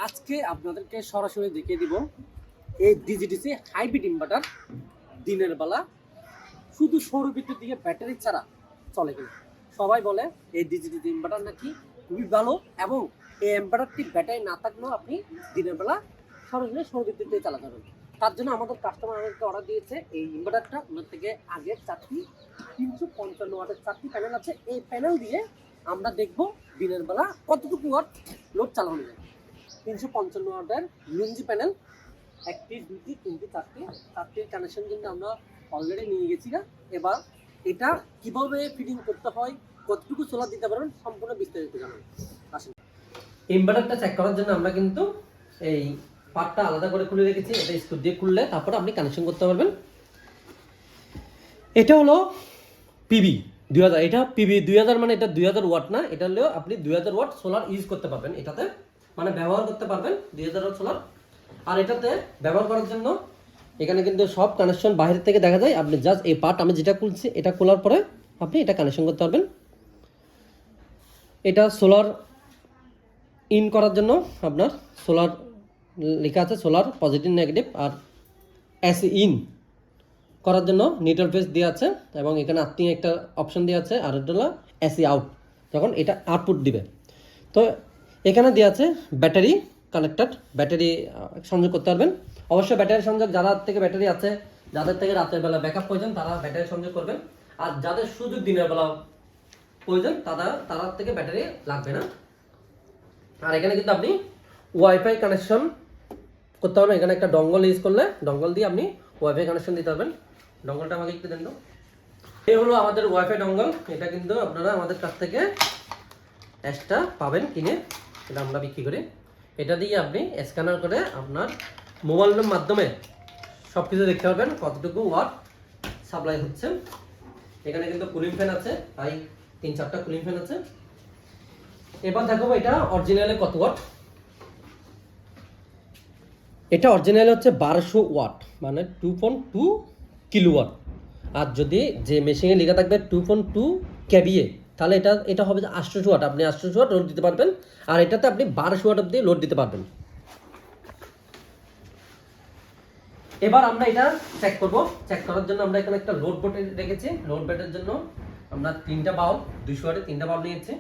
আজকে আপনাদেরকে সরাসরি দেখিয়ে দিব এই ডিজিডিসি হাইব্রিড ইনভার্টার দিনের বেলা শুধু সৌর বিদ্যুৎ দিয়ে ব্যাটারি ছাড়া চলে কিনা। সবাই বলে এই ডিজিডিসি ইনভার্টার নাকি খুবই ভালো এবং এই ইনভার্টারটি ব্যাটারি না থাকলেও আপনি দিনের বেলা সরাসরি সৌর বিদ্যুৎ দিয়ে চালাতে পারবেন। তার জন্য আমাদের কাস্টমার আমাদেরকে অর্ডার দিয়েছে এই ইনভার্টারটা। ওনার থেকে আগের 355 ওয়াটের 4টি প্যানেল আছে। এই প্যানেল দিয়ে আমরা দেখব দিনের বেলা কতটুকু ওয়াট লোড চালানো যায়। 355 ওয়াটের লুঞ্জি প্যানেল, 1টি 2টি 3টি 4টির কানেকশন কিন্তু আমরা অলরেডি নিয়ে গেছি না। এবার এটা কিভাবে ফিটিং করতে হয়, কতটুকু সোলার দিতে পারবেন, সম্পূর্ণ বিস্তারিত জানাবো। আসুন, ইনভার্টারটা চেক করার জন্য আমরা কিন্তু এই পার্টটা আলাদা করে খুলে রেখেছি। এটা স্ক্রু দিয়ে খুললে তারপরে আপনি কানেকশন করতে পারবেন। এটা হলো পিবি 2000, এটা পিবি 2000 মানে এটা 2000 ওয়াট না, এটা হলো আপনি 2000 ওয়াট সোলার ইউজ করতে পারবেন, এটাতে মানে ব্যবহার করতে পারবেন 2000 ওয়াট সোলার। আর এটাতে ব্যবহার করার জন্য এখানে কিন্তু সব কানেকশন বাইরে থেকে দেখা যায়। আপনি জাস্ট এই পার্ট আমি যেটা খুলছি এটা খোলার পরে আপনি এটা কানেকশন করতে পারবেন। এটা সোলার ইন করার জন্য আপনার সোলার লেখা আছে, সোলার পজিটিভ নেগেটিভ। আর এসি ইন করার জন্য নিউট্রাল ফেজ দেওয়া আছে এবং এখানে আর্থিং একটা অপশন দেওয়া আছে। আর এটা হলো এসি আউট, যখন এটা আউটপুট দিবে। তো এখানে দেওয়া আছে ব্যাটারি কানেক্টেড, ব্যাটারি সংযোগ করতে পারবেন। অবশ্যই ব্যাটারি সংযোগ যারা থেকে ব্যাটারি আছে, যাদের থেকে রাতের বেলা ব্যাকআপ প্রয়োজন তারা ব্যাটারি সংযোগ করবেন। আর যাদের শুধু দিনের বেলা প্রয়োজন তারা থেকে ব্যাটারি লাগবে না। আর এখানে কিন্তু আপনি ওয়াইফাই কানেকশন করতে পারবেন। এখানে একটা ডঙ্গল ইউজ করলে ডঙ্গল দিয়ে আপনি ওয়াইফাই কানেকশন দিতে পারবেন। ডঙ্গলটা আমাকে একটু দেন। এই হলো আমাদের ওয়াইফাই ডঙ্গল। এটা কিন্তু আপনারা আমাদের কাছ থেকে এক্সট্রা পাবেন কিনে, এটা আমরা বিক্রি করি। এটা দিয়ে আপনি স্ক্যানার করে আপনার মোবাইলের মাধ্যমে সব কিছু দেখতে পারবেন কতটুকু ওয়াট সাপ্লাই হচ্ছে। এখানে কিন্তু কুলিং ফ্যান আছে, তাই 3-4টা কুলিং ফ্যান আছে। এবার দেখো এটা অরিজিনালে কত ওয়াট। এটা অরিজিনালে হচ্ছে 1200 ওয়াট, মানে 2.2 কিলোওয়াট। আর যদি যে মেশিনে লেখা থাকবে 2.2 কেভিএ, তাহলে এটা হবে 800 ওয়াট। আপনি 800 ওয়াট লোড দিতে পারবেন। আর এটাতে আপনি 1200 ওয়াট অব্দি লোড দিতে পারবেন। এবার আমরা এটা চেক করব। চেক করার জন্য আমরা এখানে একটা লোড বোর্ড রেখেছি। লোড বোর্ডের জন্য আমরা 3টা বাল্ব, 200 ওয়াটের 3টা বাল্ব নিয়েছি।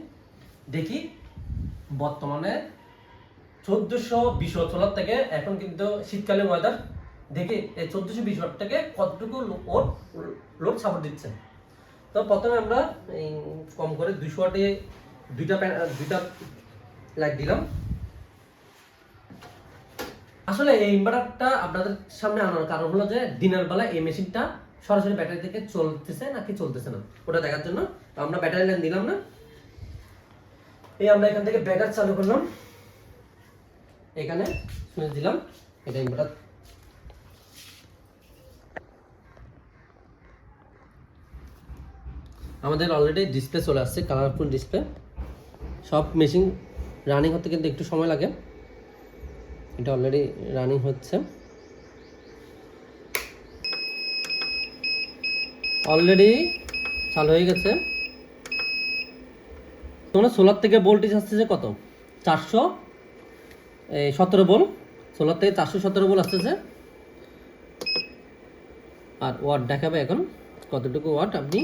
দেখি বর্তমানে 1420 ওয়াট সোলার থেকে, এখন কিন্তু শীতকালে ওয়েদার, দেখি এই 1420 ওয়াট থেকে কতটুকু লোড সাপোর্ট দিচ্ছে। তো প্রথমে আমরা কম করে 200 ওয়াটে দুইটা লাইট দিলাম। আসলে এই ইনভার্টারটা আপনাদের সামনে আনার কারণ হলো যে দিনের বেলা এই মেশিনটা সরাসরি ব্যাটারি থেকে চলতেছে নাকি চলতেছে না ওটা দেখার জন্য। আমরা ব্যাটারি লাইন দিলাম না, এই আমরা এখান থেকে ব্যাটারি চালু করলাম, এখানে সুইচ দিলাম। এটা ইনভার্টার আমাদের অলরেডি ডিসপ্লে চলে আসছে, কালারফুল ডিসপ্লে। সব মেশিন রানিং হতে কিন্তু একটু সময় লাগে। এটা অলরেডি রানিং হচ্ছে, অলরেডি চালু হয়ে গেছে। তোমরা সোলার থেকে ভোল্টেজ আসছে যে কত, 417 ভোল্ট। সোলার থেকে 417 ভোল্ট আসতেছে। আর ওয়াট দেখাবে এখন কতটুকু ওয়াট আপনি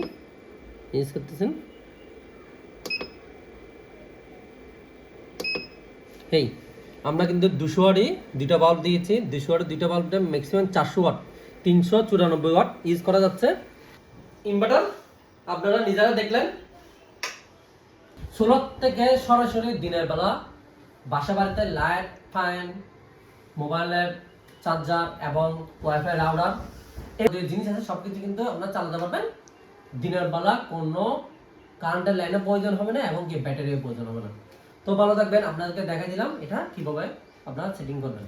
ইউজ করতেছেন। এই আমরা কিন্তু 200 ওয়াটই দুইটা বাল্ব দিয়েছি। 200 ওয়াটের দুইটা বাল্বটা ম্যাক্সিমাম 400 ওয়াট, 394 ওয়াট ইউজ করা যাচ্ছে। ইনভার্টার আপনারা নিজেরা দেখলেন। সোলার থেকে সরাসরি দিনের বেলা বাসা বাড়িতে লাইট, ফ্যান, মোবাইলের চার্জার এবং ওয়াইফাই রাউটার এই যে জিনিস আছে সবকিছু কিন্তু আপনারা চালাতে পারবেন দিনের বেলা। কোনো কারেন্টের লাইনের প্রয়োজন হবে না এবং কি ব্যাটারির প্রয়োজন হবে না। তো ভালো থাকবেন। আপনাদেরকে দেখা দিলাম এটা কিভাবে আপনারা সেটিং করবেন।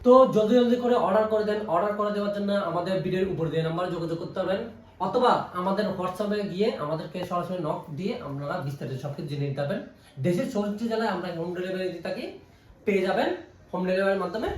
তো জলদি জলদি করে অর্ডার করে দেন। অর্ডার করে দেওয়ার জন্য আমাদের ভিডিওর উপর দিয়ে নাম্বারে যোগাযোগ করতে পারবেন, অথবা আমাদের হোয়াটসঅ্যাপে গিয়ে আমাদেরকে সরাসরি নক দিয়ে আপনারা বিস্তারিত সবকিছু জেনে নিতে পারবেন। দেশের 64 জেলায় আমরা হোম ডেলিভারি দিয়ে থাকি, পেয়ে যাবেন হোম ডেলিভারির মাধ্যমে।